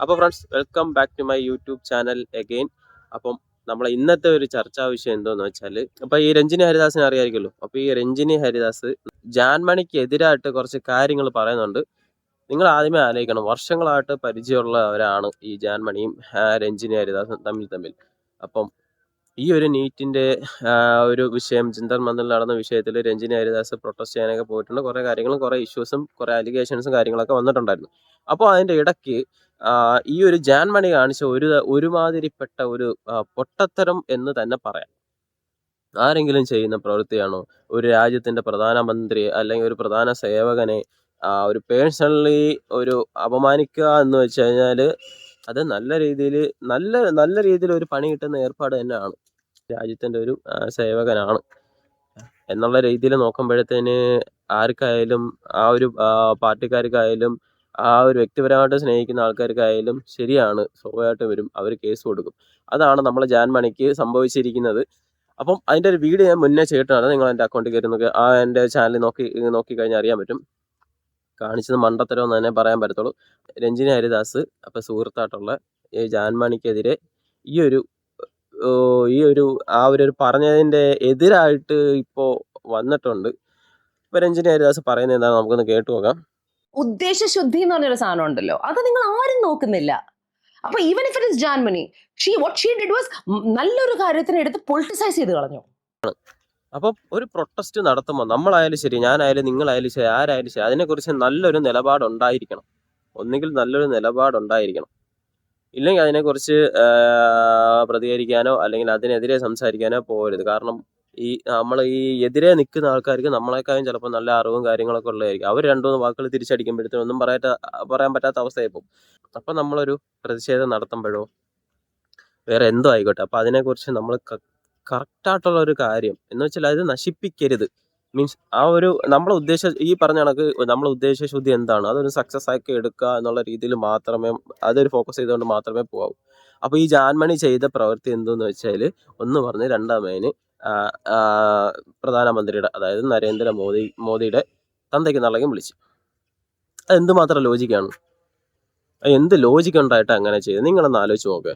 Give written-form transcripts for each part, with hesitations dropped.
അപ്പോൾ friends, welcome back to my YouTube channel again. അപ്പം നമ്മളെ ഇന്നത്തെ ഒരു ചർച്ചാ വിഷയം എന്തോന്ന് വെച്ചാൽ, അപ്പോൾ ഈ രഞ്ജിനി ഹരിദാസിനെ അറിയാമായിരിക്കുമല്ലോ. അപ്പോൾ ഈ രഞ്ജിനി ഹരിദാസ് ജാൻമണിക്ക് എതിരായിട്ട് കുറച്ച് കാര്യങ്ങൾ പറയുന്നുണ്ട്. നിങ്ങൾ ആദ്യമേ ആലോചിക്കണം, വർഷങ്ങളായിട്ട് പരിചയമുള്ളവരാണ് ഈ ജാൻമണിയും രഞ്ജിനി ഹരിദാസും തമ്മിൽ. അപ്പം ഈ ഒരു നീറ്റിൻ്റെ ഒരു വിഷയം, ജന്തർ മന്ദിറിൽ നടന്ന വിഷയത്തിൽ രഞ്ജിനി ഹരിദാസ് പ്രൊട്ടസ്റ്റ് ചെയ്യാനൊക്കെ പോയിട്ടുണ്ട്. കുറേ കാര്യങ്ങളും കുറേ ഇഷ്യൂസും കുറേ അലിഗേഷൻസും കാര്യങ്ങളൊക്കെ വന്നിട്ടുണ്ടായിരുന്നു. അപ്പോൾ അതിൻ്റെ ഇടയ്ക്ക് ഈ ഒരു ജാൻമണി കാണിച്ച ഒരുമാതിരിപ്പെട്ട ഒരു പൊട്ടത്തരം എന്ന് തന്നെ പറയാം. ആരെങ്കിലും ചെയ്യുന്ന പ്രവൃത്തിയാണോ ഒരു രാജ്യത്തിൻ്റെ പ്രധാനമന്ത്രി അല്ലെങ്കിൽ ഒരു പ്രധാന സേവകനെ ഒരു പേഴ്സണലി ഒരു അപമാനിക്കുക എന്ന് വെച്ച് കഴിഞ്ഞാൽ അത് നല്ല രീതിയിൽ ഒരു പണി കിട്ടുന്ന ഏർപ്പാട് തന്നെയാണ്. രാജ്യത്തിൻ്റെ ഒരു സേവകനാണ് എന്നുള്ള രീതിയിൽ നോക്കുമ്പോഴത്തേന് ആർക്കായാലും, ആ ഒരു പാർട്ടിക്കാർക്കായാലും, ആ ഒരു വ്യക്തിപരമായിട്ട് സ്നേഹിക്കുന്ന ആൾക്കാർക്കായാലും ശരിയാണ്, സ്വാഭാവികമായിട്ടും വരും, അവർ കേസ് കൊടുക്കും. അതാണ് നമ്മളെ ജാൻമണിക്ക് സംഭവിച്ചിരിക്കുന്നത്. അപ്പം അതിൻ്റെ ഒരു വീഡിയോ ഞാൻ മുന്നേ ചെയ്തിട്ടാണ്. നിങ്ങൾ എൻ്റെ അക്കൗണ്ടിൽ കയറി എൻ്റെ ചാനൽ നോക്കിക്കഴിഞ്ഞാൽ അറിയാൻ പറ്റും. കാണിച്ചത് മണ്ടത്തരമെന്ന് തന്നെ പറയാൻ പറ്റത്തുള്ളൂ. രഞ്ജിനി ഹരിദാസ് അപ്പോൾ സുഹൃത്തായിട്ടുള്ള ഈ ജാൻമണിക്കെതിരെ ഈ ഒരു പറഞ്ഞതിൻ്റെ എതിരായിട്ട് ഇപ്പോൾ വന്നിട്ടുണ്ട്. ഇപ്പോൾ രഞ്ജിനി ഹരിദാസ് പറയുന്നത് എന്താണ് നമുക്കൊന്ന് കേട്ടു നോക്കാം. ഉദ്ദേശശുദ്ധി എന്ന് പറഞ്ഞൊരു സാധനം ഉണ്ടല്ലോ, അത് നിങ്ങൾ ആരും നോക്കുന്നില്ല. അപ്പൊ even if it is Jaanmoni, what she did was നല്ലൊരു കാര്യത്തിനെ എടുത്ത് പൊളിറ്റിസൈസ് ചെയ്ത് കളഞ്ഞു. അപ്പം ഒരു പ്രൊട്ടസ്റ്റ് നടത്തുമ്പോൾ നമ്മളായാലും ശരി, ഞാനായാലും നിങ്ങളായാലും ശരി, ആരായാലും ശരി, അതിനെക്കുറിച്ച് നല്ലൊരു നിലപാടുണ്ടായിരിക്കണം. ഒന്നുകിൽ നല്ലൊരു നിലപാടുണ്ടായിരിക്കണം, ഇല്ലെങ്കിൽ അതിനെക്കുറിച്ച് പ്രതികരിക്കാനോ അല്ലെങ്കിൽ അതിനെതിരെ സംസാരിക്കാനോ പോകരുത്. കാരണം നമ്മൾ ഈ എതിരെ നിൽക്കുന്ന ആൾക്കാർക്ക് നമ്മളെക്കാളും ചിലപ്പോൾ നല്ല അറിവും കാര്യങ്ങളൊക്കെ ഉള്ളതായിരിക്കും. അവർ രണ്ടു മൂന്ന് വാക്കുകൾ തിരിച്ചടിക്കുമ്പോഴത്തേനും ഒന്നും പറയാൻ പറ്റാത്ത അവസ്ഥയായി പോകും. അപ്പം നമ്മളൊരു പ്രതിഷേധം നടത്തുമ്പോഴോ വേറെ എന്തോ ആയിക്കോട്ടെ, അപ്പം അതിനെക്കുറിച്ച് നമ്മൾ കറക്റ്റായിട്ടുള്ള ഒരു കാര്യം എന്ന് വെച്ചാൽ അത് നശിപ്പിക്കരുത്. മീൻസ് നമ്മളെ ഈ പറഞ്ഞ കണക്ക് നമ്മളെ ഉദ്ദേശശുദ്ധി എന്താണ്, അതൊരു സക്സസ് ആക്കി എടുക്കുക എന്നുള്ള രീതിയിൽ മാത്രമേ, അതൊരു ഫോക്കസ് ചെയ്തുകൊണ്ട് മാത്രമേ പോകാവൂ. അപ്പോൾ ഈ ജാൻമണി ചെയ്ത പ്രവൃത്തി എന്തെന്ന് വെച്ചാൽ, ഒന്ന് പറഞ്ഞ് രണ്ടാമേന് പ്രധാനമന്ത്രിയുടെ, അതായത് നരേന്ദ്രമോദിയുടെ തന്തയ്ക്ക് നളകം വിളിച്ചു. അത് എന്തുമാത്രം ലോജിക്കാണ്, എന്ത് ലോജിക്ക് ഉണ്ടായിട്ട് അങ്ങനെ ചെയ്ത് നിങ്ങളൊന്ന് ആലോചിച്ച് നോക്കുക.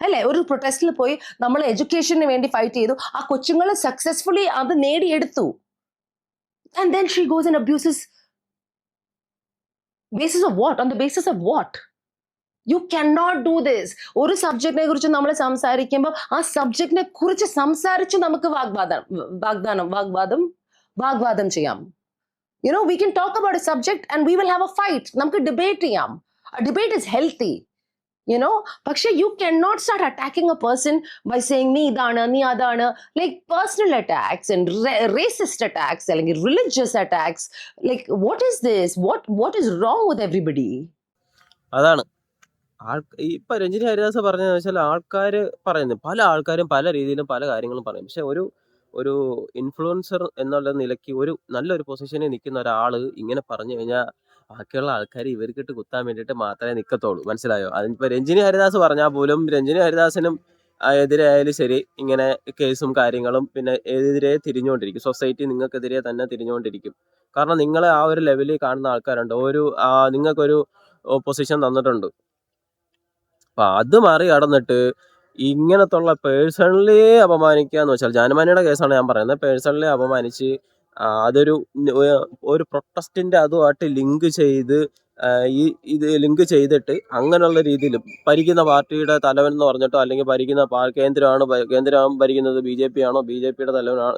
അല്ലെ, ഒരു പ്രൊട്ടസ്റ്റിൽ പോയി നമ്മൾ എഡ്യൂക്കേഷന് വേണ്ടി ഫൈറ്റ് ചെയ്തു, ആ കൊച്ചുങ്ങൾ സക്സസ്ഫുള്ളി അത് നേടിയെടുത്തു. And then she goes and abuses. Basis of what? On the basis of what? You can not do this. ഒരു സബ്ജക്റ്റിനെ കുറിച്ച് നമ്മൾ സംസാരിക്കുമ്പോൾ ആ സബ്ജക്റ്റിനെ കുറിച്ച് സംസാരിച്ച് നമുക്ക് വാഗ്വാദം ചെയ്യാം. We can talk about a subject and we will have a fight. നമുക്ക് ഡിബേറ്റ് ചെയ്യാം. A debate is healthy. പക്ഷെ you cannot start attacking a person by saying നീ ഇതാണ്, നീ അതാണ്, like personal attacks and racist attacks അല്ലെങ്കിൽ religious attacks. Like what is this? What is wrong with everybody? അതാണ് ഇപ്പൊ രഞ്ജിനി ഹരിദാസ് പറഞ്ഞതെന്ന് വെച്ചാൽ, ആൾക്കാർ പറയുന്നത്, പല ആൾക്കാരും പല രീതിയിലും പല കാര്യങ്ങളും പറയും. പക്ഷെ ഒരു ഇൻഫ്ലുവൻസർ എന്നുള്ള നിലയ്ക്ക് ഒരു നല്ലൊരു പൊസിഷനിൽ നിൽക്കുന്ന ഒരാൾ ഇങ്ങനെ പറഞ്ഞു കഴിഞ്ഞാൽ ബാക്കിയുള്ള ആൾക്കാർ ഇവർക്കിട്ട് കുത്താൻ വേണ്ടിയിട്ട് മാത്രമേ നിൽക്കത്തുള്ളൂ. മനസ്സിലായോ? അതിനിപ്പോൾ രഞ്ജിനി ഹരിദാസ് പറഞ്ഞാൽ പോലും രഞ്ജിനി ഹരിദാസിനും എതിരായാലും ശരി, ഇങ്ങനെ കേസും കാര്യങ്ങളും പിന്നെ എതിരെ തിരിഞ്ഞുകൊണ്ടിരിക്കും. സൊസൈറ്റി നിങ്ങൾക്കെതിരെ തന്നെ തിരിഞ്ഞുകൊണ്ടിരിക്കും. കാരണം നിങ്ങളെ ആ ഒരു ലെവലിൽ കാണുന്ന ആൾക്കാരുണ്ട്, നിങ്ങൾക്കൊരു പൊസിഷൻ തന്നിട്ടുണ്ട്. അപ്പം അത് മറികടന്നിട്ട് ഇങ്ങനത്തുള്ള പേഴ്സണലി അപമാനിക്കുക എന്ന് വെച്ചാൽ, ജാൻമണിയുടെ കേസാണ് ഞാൻ പറയുന്നത്, പേഴ്സണലി അപമാനിച്ച് ഒരു പ്രൊട്ടസ്റ്റിൻ്റെ അതുമായിട്ട് ലിങ്ക് ചെയ്തിട്ട് അങ്ങനെയുള്ള രീതിയിൽ ഭരിക്കുന്ന പാർട്ടിയുടെ തലവൻ എന്ന് പറഞ്ഞിട്ടോ, അല്ലെങ്കിൽ കേന്ദ്രം ഭരിക്കുന്നത് BJP ആണോ, BJPയുടെ തലവനാണ്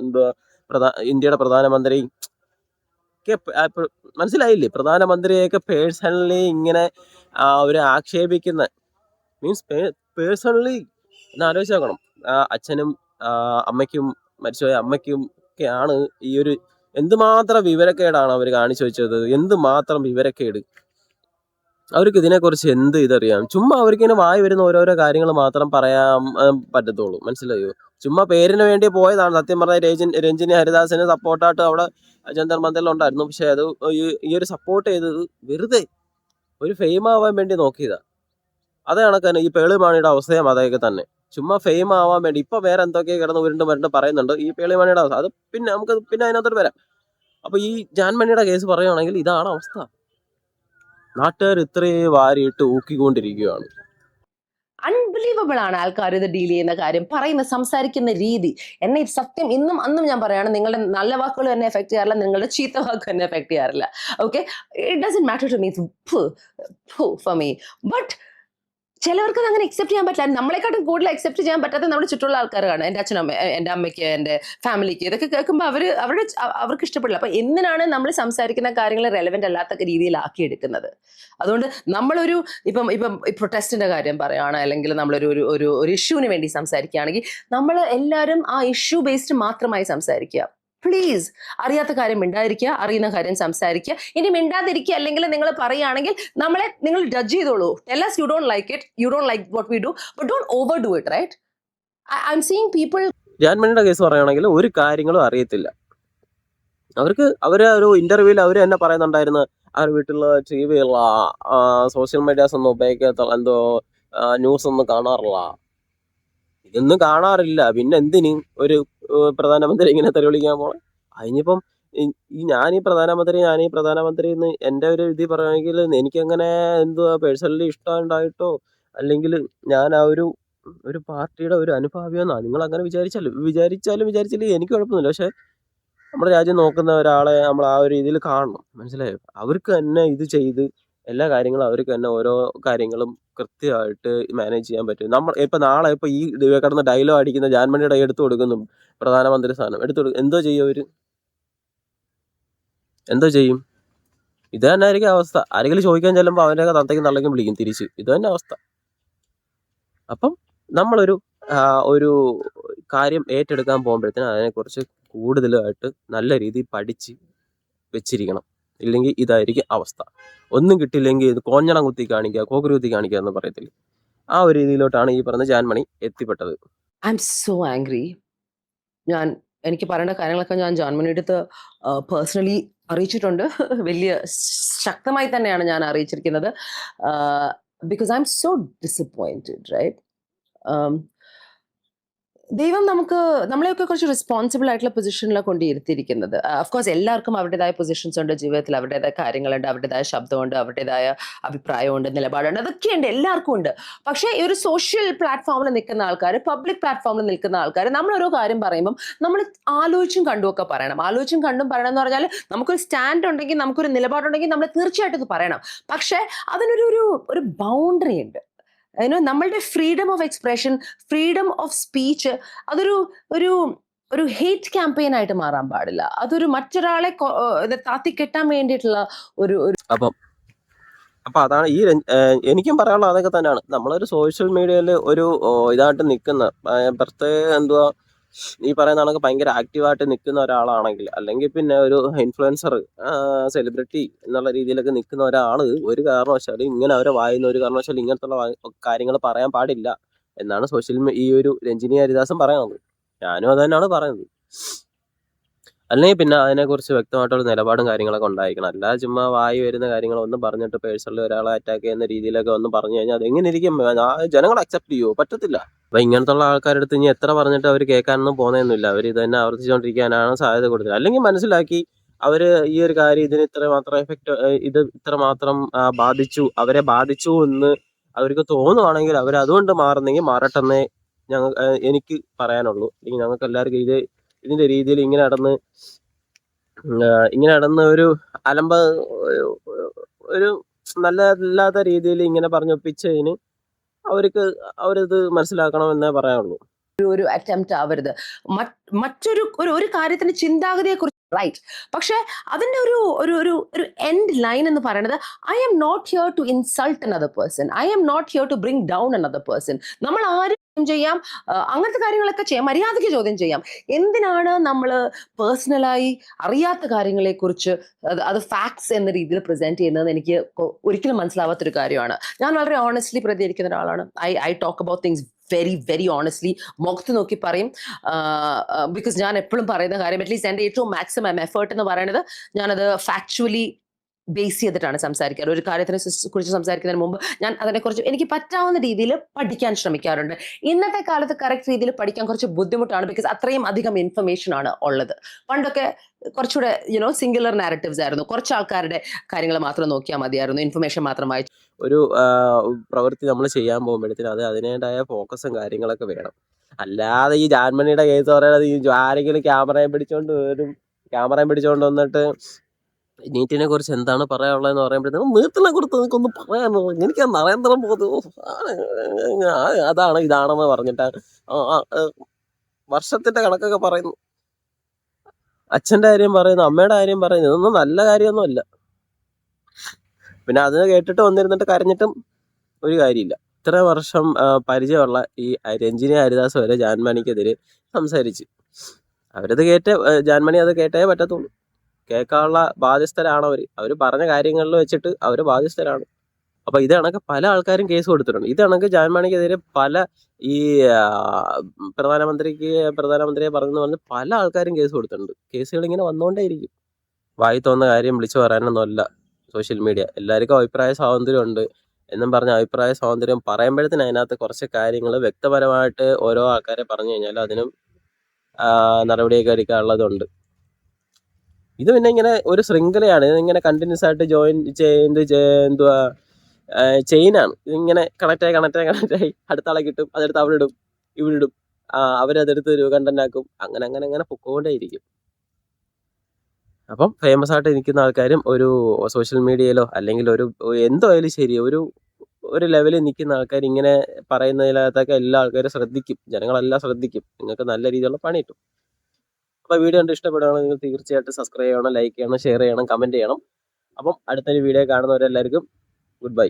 ഇന്ത്യയുടെ പ്രധാനമന്ത്രി, മനസ്സിലായില്ലേ? പ്രധാനമന്ത്രിയൊക്കെ പേഴ്സണലി ഇങ്ങനെ ഒരു ആക്ഷേപിക്കുന്ന, മീൻസ് പേഴ്സണലി എന്ന് ആലോചിച്ച് നോക്കണം. അച്ഛനും അമ്മയ്ക്കും, മരിച്ചുപോയ അമ്മയ്ക്കും ഒക്കെയാണ് ഈ ഒരു, എന്തുമാത്രം വിവരക്കേടാണ് അവർ കാണിച്ചു വെച്ചത്, എന്തുമാത്രം വിവരക്കേട്. അവർക്ക് ഇതിനെക്കുറിച്ച് ഇതറിയാം? ചുമ്മാ അവർക്കിങ്ങനെ വായി വരുന്ന ഓരോരോ കാര്യങ്ങൾ മാത്രം പറയാൻ പറ്റത്തുള്ളൂ. മനസ്സിലായോ? ചുമ്മാ പേരിന് വേണ്ടി പോയതാണ്. സത്യം പറഞ്ഞാൽ രഞ്ജിനി ഹരിദാസിന് സപ്പോർട്ടായിട്ട് അവിടെ ജന്തർ മന്ദിറിലുണ്ടായിരുന്നു. പക്ഷെ അത് ഈ ഒരു സപ്പോർട്ട് ചെയ്തത് വെറുതെ ഒരു ഫെയിം ആവാൻ വേണ്ടി നോക്കിയതാ. അത് കണക്കാണ് ഈ പേളിമാണിയുടെ അവസ്ഥയും അതൊക്കെ തന്നെ. ചുമ്മാ ഫെയിം ആവാൻ വേണ്ടി ഇപ്പൊ വേറെ എന്തൊക്കെ കിടന്ന് ഉരുണ്ട് പറയുന്നുണ്ട്. ഈ പേളിമാണിയുടെ അവസ്ഥ അത് പിന്നെ അതിനകത്തോട്ട് വരാം. അപ്പൊ ഈ ജാൻമണിയുടെ കേസ് പറയുകയാണെങ്കിൽ ഇതാണ് അവസ്ഥ. നാട്ടുകാർ ഇത്രയും വാരിയിട്ട് ഊക്കിക്കൊണ്ടിരിക്കുകയാണ്. അൺബിലീവബിൾ ആണ് ആൾക്കാർ ഇത് ഡീൽ ചെയ്യുന്ന കാര്യം, പറയുന്ന സംസാരിക്കുന്ന രീതി. എന്നെ സത്യം ഇന്നും അന്നും ഞാൻ പറയാണ്, നിങ്ങളുടെ നല്ല വാക്കുകൾ എന്നെ എഫക്ട് ചെയ്യാറില്ല, നിങ്ങളുടെ ചീത്ത വാക്കുകൾ എന്നെ എഫക്ട് ചെയ്യാറില്ല. Okay, it doesn't matter to me for me. But ചിലവർക്ക് അങ്ങനെ അക്സെപ്റ്റ് ചെയ്യാൻ പറ്റില്ല. നമ്മളെക്കാട്ടും കൂടുതൽ അക്സെപ്റ്റ് ചെയ്യാൻ പറ്റാത്ത നമ്മുടെ ചുറ്റുള്ള ആൾക്കാരാണ്. എൻ്റെ അച്ഛനമ്മ, എൻ്റെ അമ്മയ്ക്ക്, എൻ്റെ ഫാമിലിക്ക് ഇതൊക്കെ കേൾക്കുമ്പോൾ അവർക്ക് ഇഷ്ടപ്പെടില്ല. അപ്പൊ എന്തിനാണ് നമ്മൾ സംസാരിക്കുന്ന കാര്യങ്ങൾ റെലവെന്റ് അല്ലാത്ത രീതിയിലാക്കി എടുക്കുന്നത്? അതുകൊണ്ട് നമ്മളൊരു ഇപ്പം പ്രൊട്ടസ്റ്റിന്റെ കാര്യം പറയുകയാണ്, അല്ലെങ്കിൽ നമ്മളൊരു ഒരു ഇഷ്യൂവിന് വേണ്ടി സംസാരിക്കുകയാണെങ്കിൽ നമ്മൾ എല്ലാവരും ആ ഇഷ്യൂ ബേസ്ഡ് മാത്രമായി സംസാരിക്കുക. പ്ലീസ്, അറിയാത്ത കാര്യം മിണ്ടാതിരിക്കുക, അറിയുന്ന കാര്യം സംസാരിക്കുക. ഇനി മിണ്ടാതിരിക്കുക അല്ലെങ്കിൽ നിങ്ങൾ പറയുകയാണെങ്കിൽ നിങ്ങൾ ജഡ്ജ് ചെയ്തോളൂ. Tell us you don't like it, you don't like what we do, but don't overdo it, right? I'm seeing people. ജാൻമണിയുടെ കേസ് പറയുകയാണെങ്കിൽ ഒരു കാര്യങ്ങളും അറിയത്തില്ല. ഒരു ഇന്റർവ്യൂവിൽ അവർ തന്നെ പറയുന്നുണ്ടായിരുന്നു, അവർ വീട്ടിലുള്ള ടി വിയുള്ള സോഷ്യൽ മീഡിയാസ് ഒന്നും ഉപയോഗിക്കാത്ത, എന്തോ ന്യൂസ് ഒന്നും കാണാറില്ല. ഇതൊന്നും കാണാറില്ല, പിന്നെ എന്തിന് ഒരു പ്രധാനമന്ത്രി ഇങ്ങനെ തെറി വിളിക്കാൻ പോണെ? അതിനിപ്പം ഞാനീ പ്രധാനമന്ത്രി എന്ന് എൻ്റെ ഒരു ഇത് പറയുകയാണെങ്കിൽ എനിക്കങ്ങനെ എന്തുവാ പേഴ്സണലി ഇഷ്ടം ഉണ്ടായിട്ടോ, അല്ലെങ്കിൽ ഞാൻ ആ ഒരു പാർട്ടിയുടെ ഒരു അനുഭാവിയെന്നാ നിങ്ങൾ അങ്ങനെ വിചാരിച്ചാലും എനിക്ക് കുഴപ്പമൊന്നുമില്ല. പക്ഷെ നമ്മുടെ രാജ്യം നോക്കുന്ന ഒരാളെ നമ്മൾ ആ ഒരു രീതിയിൽ കാണണം, മനസ്സിലായോ? അവർക്ക് തന്നെ ഇത് ചെയ്ത് എല്ലാ കാര്യങ്ങളും അവർക്ക് തന്നെ ഓരോ കാര്യങ്ങളും കൃത്യമായിട്ട് മാനേജ് ചെയ്യാൻ പറ്റും. ഇപ്പൊ നാളെ ഈ കിടന്ന് ഡയലോഗ് അടിക്കുന്ന ജാൻമണിയുടെ എടുത്തു കൊടുക്കുന്നു പ്രധാനമന്ത്രി സ്ഥാനം, എന്തോ ചെയ്യും? ഇത് തന്നെ ആയിരിക്കും അവസ്ഥ. ആരെങ്കിലും ചോദിക്കാൻ ചെല്ലുമ്പോൾ അവനൊക്കെ തന്തയ്ക്കും തള്ളയ്ക്കും വിളിക്കും തിരിച്ച്. ഇത് തന്നെ അവസ്ഥ. അപ്പം നമ്മളൊരു ഒരു കാര്യം ഏറ്റെടുക്കാൻ പോകുമ്പോഴത്തേനും അതിനെക്കുറിച്ച് കൂടുതലായിട്ട് നല്ല രീതിയിൽ പഠിച്ച് വെച്ചിരിക്കണം. ഇല്ലെങ്കിൽ ഇതായിരിക്കും അവസ്ഥ. ഒന്നും കിട്ടില്ലെങ്കിൽ ഇത് കോഞ്ഞണം കുത്തി കാണിക്കുക, കോക്കുരു കുത്തി കാണിക്കുക എന്ന് പറയത്തില്ല. ആ ഒരു രീതിയിലോട്ടാണ് ഈ പറഞ്ഞ ജാൻമണി എത്തിപ്പെട്ടത്. I M so angry. എനിക്ക് പറയേണ്ട കാര്യങ്ങളൊക്കെ ഞാൻ ജാൻമണിയുടെ അടുത്ത് പേഴ്സണലി അറിയിച്ചിട്ടുണ്ട്. വലിയ ശക്തമായി തന്നെയാണ് ഞാൻ അറിയിച്ചിരിക്കുന്നത്. Because I'm so disappointed, right? ദൈവം നമ്മളെയൊക്കെ കുറച്ച് റെസ്പോൺസിബിൾ ആയിട്ടുള്ള പൊസിഷനിലാണ് കൊണ്ടിരുത്തിയിരിക്കുന്നത്. അഫ്കോഴ്സ് എല്ലാവർക്കും അവരുടേതായ പൊസിഷൻസ് ഉണ്ട് ജീവിതത്തിൽ, അവരുടേതായ കാര്യങ്ങളുണ്ട്, അവരുടേതായ ശബ്ദമുണ്ട്, അവരുടേതായ അഭിപ്രായമുണ്ട്, നിലപാടുണ്ട്, അതൊക്കെയുണ്ട്, എല്ലാവർക്കും ഉണ്ട്. പക്ഷേ ഈ ഒരു സോഷ്യൽ പ്ലാറ്റ്ഫോമിൽ നിൽക്കുന്ന ആൾക്കാർ, പബ്ലിക് പ്ലാറ്റ്ഫോമിൽ നിൽക്കുന്ന ആൾക്കാർ, നമ്മൾ ഓരോ കാര്യം പറയുമ്പം നമ്മൾ ആലോചിച്ചും കണ്ടുമൊക്കെ പറയണം. ആലോചിച്ചും കണ്ടും പറയണം എന്ന് പറഞ്ഞാൽ നമുക്കൊരു സ്റ്റാൻഡ് ഉണ്ടെങ്കിൽ, നമുക്കൊരു നിലപാടുണ്ടെങ്കിൽ നമ്മൾ തീർച്ചയായിട്ടും ഇത് പറയണം. പക്ഷേ അതിനൊരു ബൗണ്ടറി ഉണ്ട്. നമ്മളുടെ freedom of expression, freedom of speech അതൊരു ഹേറ്റ് ക്യാമ്പയിൻ ആയിട്ട് മാറാൻ പാടില്ല. അതൊരു മറ്റൊരാളെ താത്തിക്കെട്ടാൻ വേണ്ടിയിട്ടുള്ള ഒരു അപ്പൊ അതാണ് എനിക്കും പറയാനുള്ളത് അതൊക്കെ തന്നെയാണ്. നമ്മളൊരു സോഷ്യൽ മീഡിയയിൽ ഒരു ഇതായിട്ട് നിൽക്കുന്ന പ്രത്യേക എന്തുവാ ഈ പറയുന്ന കണക്ക് ഭയങ്കര ആക്റ്റീവായിട്ട് നിൽക്കുന്ന ഒരാളാണെങ്കിൽ, അല്ലെങ്കിൽ പിന്നെ ഒരു ഇൻഫ്ലുവൻസർ, സെലിബ്രിറ്റി എന്നുള്ള രീതിയിലൊക്കെ നിൽക്കുന്ന ഒരാൾ ഒരു കാരണവശാലും ഇങ്ങനെ അവരെ വായുന്ന ഒരു കാരണവശാലും ഇങ്ങനത്തുള്ള കാര്യങ്ങൾ പറയാൻ പാടില്ല എന്നാണ് ഈ ഒരു രഞ്ജിനി ഹരിദാസും പറയുന്നത്. ഞാനും അത് തന്നെയാണ് പറയുന്നത്. അല്ലെങ്കിൽ പിന്നെ അതിനെക്കുറിച്ച് വ്യക്തമായിട്ടുള്ള നിലപാടും കാര്യങ്ങളൊക്കെ ഉണ്ടായിരിക്കണം. അല്ലാതെ ചുമ്മാ വായി വരുന്ന കാര്യങ്ങളൊന്നും പറഞ്ഞിട്ട് പേഴ്സണലി ഒരാളെ അറ്റാക്ക് ചെയ്യുന്ന രീതിയിലൊക്കെ ഒന്ന് പറഞ്ഞു കഴിഞ്ഞാൽ അതെങ്ങനെ ഇരിക്കും? ജനങ്ങൾ അക്സെപ്റ്റ് ചെയ്യുമോ? പറ്റത്തില്ല. അപ്പൊ ഇങ്ങനത്തുള്ള ആൾക്കാരുടെ അടുത്ത് ഇനി എത്ര പറഞ്ഞിട്ട് അവർ കേൾക്കാനൊന്നും പോകുന്നൊന്നുമില്ല. അവർ ഇത് തന്നെ ആവർത്തിച്ചുകൊണ്ടിരിക്കാനാണ് സാധ്യത കൂടുതൽ. അല്ലെങ്കിൽ മനസ്സിലാക്കി അവര് ഈ ഒരു കാര്യം ഇതിന് ഇത്രമാത്രം അവരെ ബാധിച്ചു എന്ന് അവർക്ക് തോന്നുവാണെങ്കിൽ അവർ അതുകൊണ്ട് മാറുന്നെങ്കിൽ മാറട്ടെന്നേ എനിക്ക് പറയാനുള്ളൂ. അല്ലെങ്കിൽ ഞങ്ങൾക്ക് എല്ലാവർക്കും ഇതിന്റെ രീതിയിൽ ഇങ്ങനെ നടന്ന് ഒരു ഒരു നല്ലതല്ലാത്ത രീതിയിൽ ഇങ്ങനെ പറഞ്ഞൊപ്പിച്ചതിന് അവരിത് മനസ്സിലാക്കണമെന്നേ പറയാനുള്ളൂ. ഒരു അറ്റംപ്റ്റ് ആവരുത്. മറ്റൊരു കാര്യത്തിന്റെ ചിന്താഗതിയെ കുറിച്ച്, റൈറ്റ്? പക്ഷെ അതിന്റെ ഒരു എൻഡ് ലൈൻ എന്ന് പറയുന്നത്, I'm not here to insult another person, I'm not here to bring down another person. നമ്മൾ ആരും ചെയ്യാം, അങ്ങനത്തെ കാര്യങ്ങളൊക്കെ ചെയ്യാം, മര്യാദയ്ക്ക് ചോദ്യം ചെയ്യാം. എന്തിനാണ് നമ്മൾ പേഴ്സണലായി അറിയാത്ത കാര്യങ്ങളെ കുറിച്ച് അത് ഫാക്ട്സ് എന്ന രീതിയിൽ പ്രസന്റ് ചെയ്യുന്നത്? എനിക്ക് ഒരിക്കലും മനസ്സിലാവാത്തൊരു കാര്യമാണ്. ഞാൻ വളരെ ഓണസ്റ്റ്ലി പ്രതികരിക്കുന്ന ഒരാളാണ്. I talk about things very very honestly, മുഖത്ത് നോക്കി പറയും. ബിക്കോസ് ഞാൻ എപ്പോഴും പറയുന്ന കാര്യം, അറ്റ്ലീസ്റ്റ് എൻ്റെ ഏറ്റവും മാക്സിമം എഫേർട്ട് എന്ന് പറയുന്നത് ഞാനത് ഫാക്ച്വലി ബേസ് ചെയ്തിട്ടാണ് സംസാരിക്കാറ്. ഒരു കാര്യത്തിനെ കുറിച്ച് സംസാരിക്കുന്നതിന് മുമ്പ് ഞാൻ അതിനെക്കുറിച്ച് എനിക്ക് പറ്റാവുന്ന രീതിയിൽ പഠിക്കാൻ ശ്രമിക്കാറുണ്ട്. ഇന്നത്തെ കാലത്ത് കറക്റ്റ് രീതിയിൽ പഠിക്കാൻ കുറച്ച് ബുദ്ധിമുട്ടാണ്. ബിക്കോസ് അത്രയും അധികം ഇൻഫർമേഷൻ ആണ് ഉള്ളത്. പണ്ടൊക്കെ കുറച്ചുകൂടെ സിംഗുലർ നാരറ്റീവ്സ് ആയിരുന്നു. കുറച്ച് ആൾക്കാരുടെ കാര്യങ്ങൾ മാത്രം നോക്കിയാൽ മതിയായിരുന്നു. ഇൻഫർമേഷൻ മാത്രം വായിച്ച് ഒരു പ്രവൃത്തി നമ്മൾ ചെയ്യാൻ പോകുമ്പോഴത്തേനും അത് അതിൻ്റെതായ ഫോക്കസും കാര്യങ്ങളൊക്കെ വേണം. അല്ലാതെ ഈ ജാൻമണിയുടെ കേസ് പറയണത് ഈ ആരെങ്കിലും ക്യാമറയും പിടിച്ചോണ്ട് വന്നിട്ട് നീറ്റിനെ കുറിച്ച് എന്താണ് പറയാനുള്ളതെന്ന് പറയുമ്പോഴത്തേക്കും നീറ്റിനെ കുറിച്ച് എനിക്കൊന്ന് പറയാനോ, എനിക്ക് നരേന്ദ്രമോദി അതാണ് ഇതാണെന്ന് പറഞ്ഞിട്ട് വർഷത്തിന്റെ കണക്കൊക്കെ പറയുന്നു. അച്ഛന്റെ കാര്യം പറയുന്നു, അമ്മയുടെ കാര്യം പറയുന്നു. ഇതൊന്നും നല്ല കാര്യമൊന്നുമല്ല. പിന്നെ അത് കേട്ടിട്ട് വന്നിരുന്നിട്ട് കരഞ്ഞിട്ടും ഒരു കാര്യമില്ല. ഇത്ര വർഷം പരിചയമുള്ള ഈ രഞ്ജിനി ഹരിദാസ് വരെ ജാൻമണിക്കെതിരെ സംസാരിച്ച് ജാൻമണി അത് കേട്ടേ പറ്റത്തുള്ളൂ. കേൾക്കാനുള്ള ബാധ്യസ്ഥരാണ് അവർ പറഞ്ഞ കാര്യങ്ങളിൽ വെച്ചിട്ട് അവർ ബാധ്യസ്ഥരാണ്. അപ്പൊ ഇത് കണക്ക് പല ആൾക്കാരും കേസ് കൊടുത്തിട്ടുണ്ട്. ഇത് കണക്ക് ജാൻമണിക്കെതിരെ പല ഈ പ്രധാനമന്ത്രിയെ പറഞ്ഞ് പല ആൾക്കാരും കേസ് കൊടുത്തിട്ടുണ്ട്. കേസുകൾ ഇങ്ങനെ വന്നുകൊണ്ടേയിരിക്കും. വായി തോന്നുന്ന കാര്യം വിളിച്ചു പറയാനൊന്നുമല്ല സോഷ്യൽ മീഡിയ. എല്ലാവർക്കും അഭിപ്രായ സ്വാതന്ത്ര്യം ഉണ്ട് എന്നും പറഞ്ഞ അഭിപ്രായ സ്വാതന്ത്ര്യം പറയുമ്പോഴത്തേന് അതിനകത്ത് കുറച്ച് കാര്യങ്ങൾ വ്യക്തപരമായിട്ട് ഓരോ ആൾക്കാരെ പറഞ്ഞു കഴിഞ്ഞാൽ അതിനും നടപടിയൊക്കെ എടുക്കാനുള്ളതുണ്ട്. ഇത് പിന്നെ ഇങ്ങനെ ഒരു ശൃംഖലയാണ്. ഇതിങ്ങനെ കണ്ടിന്യൂസ് ആയിട്ട് ചെയിനാണ്. ഇതിങ്ങനെ കണക്റ്റായി അടുത്ത ആളെ കിട്ടും, അതെടുത്ത് അവിടെ ഇടും, ഇവിടെ ഇടും, അവരതെടുത്ത് ഒരു കണ്ടന്റ് ആക്കും. അങ്ങനെ പൊക്കോണ്ടേയിരിക്കും. അപ്പം ഫേമസ് ആയിട്ട് നിൽക്കുന്ന ആൾക്കാരും ഒരു സോഷ്യൽ മീഡിയയിലോ അല്ലെങ്കിൽ എന്തായാലും ശരി ഒരു ലെവലിൽ നിൽക്കുന്ന ആൾക്കാർ ഇങ്ങനെ പറയുന്നതിനകത്തൊക്കെ എല്ലാ ആൾക്കാരും ശ്രദ്ധിക്കും. ജനങ്ങളെല്ലാം ശ്രദ്ധിക്കും. നിങ്ങൾക്ക് നല്ല രീതിയിലുള്ള പണി കിട്ടും. അപ്പോൾ വീഡിയോ കണ്ട് ഇഷ്ടപ്പെടുകയാണെങ്കിൽ നിങ്ങൾ തീർച്ചയായിട്ടും സബ്സ്ക്രൈബ് ചെയ്യണം, ലൈക്ക് ചെയ്യണം, ഷെയർ ചെയ്യണം, കമൻറ്റ് ചെയ്യണം. അപ്പം അടുത്തൊരു വീഡിയോ കാണുന്നവരെല്ലാവർക്കും ഗുഡ് ബൈ.